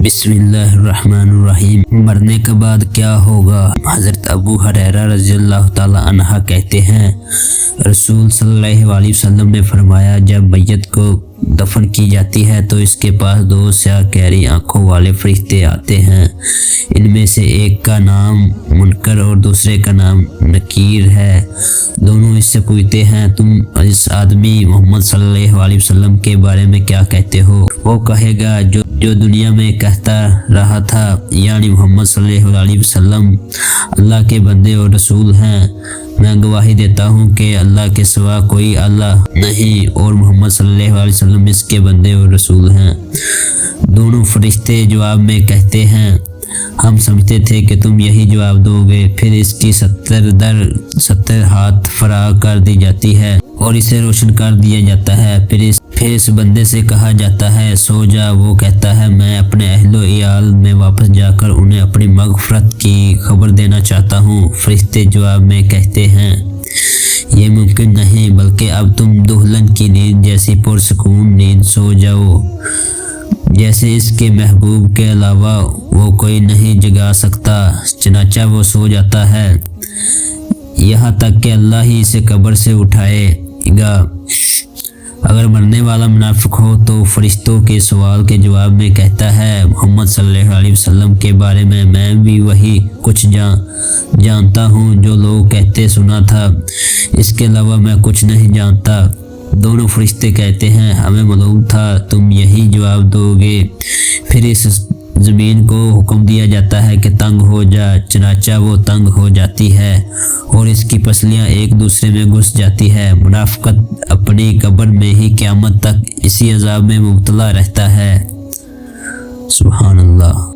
بسم اللہ الرحمن الرحیم۔ مرنے کے بعد کیا ہوگا؟ حضرت ابو ہریرہ رضی اللہ تعالی عنہ کہتے ہیں، رسول صلی اللہ علیہ وسلم نے فرمایا، جب میت کو دفن کی جاتی ہے تو اس کے پاس دو سیاہ گہری آنکھوں والے فرشتے آتے ہیں۔ ان میں سے ایک کا نام منکر اور دوسرے کا نام نکیر ہے۔ دونوں اس سے پوچھتے ہیں، تم اس آدمی محمد صلی اللہ علیہ وسلم کے بارے میں کیا کہتے ہو؟ وہ کہے گا، جو دنیا میں کہتا رہا تھا، یعنی محمد صلی اللہ علیہ وسلم اللہ کے بندے اور رسول ہیں۔ میں گواہی دیتا ہوں کہ اللہ کے سوا کوئی اللہ نہیں اور محمد صلی اللہ علیہ وسلم اس کے بندے اور رسول ہیں۔ دونوں فرشتے جواب میں کہتے ہیں، ہم سمجھتے تھے کہ تم یہی جواب دو گے۔ پھر اس کی 70 ہاتھ فراغ کر دی جاتی ہے اور اسے روشن کر دیا جاتا ہے۔ پھر اس بندے سے کہا جاتا ہے، سو جا۔ وہ کہتا ہے، میں اپنے اہل و عیال میں واپس جا کر انہیں اپنی مغفرت کی خبر دینا چاہتا ہوں۔ فرشتے جواب میں کہتے ہیں، یہ ممکن نہیں، بلکہ اب تم دلہن کی نیند جیسی پرسکون نیند سو جاؤ، جیسے اس کے محبوب کے علاوہ وہ کوئی نہیں جگا سکتا۔ چنانچہ وہ سو جاتا ہے یہاں تک کہ اللہ ہی اسے قبر سے اٹھائے گا۔ اگر مرنے والا منافق ہو تو فرشتوں کے سوال کے جواب میں کہتا ہے، محمد صلی اللہ علیہ وسلم کے بارے میں بھی وہی کچھ جانتا ہوں جو لوگ کہتے سنا تھا، اس کے علاوہ میں کچھ نہیں جانتا۔ دونوں فرشتے کہتے ہیں، ہمیں معلوم تھا تم یہی جواب دو گے۔ پھر اس زمین کو حکم دیا جاتا ہے کہ تنگ ہو جا، چنانچہ وہ تنگ ہو جاتی ہے اور اس کی پسلیاں ایک دوسرے میں گھس جاتی ہے۔ منافقت اپنی قبر میں ہی قیامت تک اسی عذاب میں مبتلا رہتا ہے۔ سبحان اللہ۔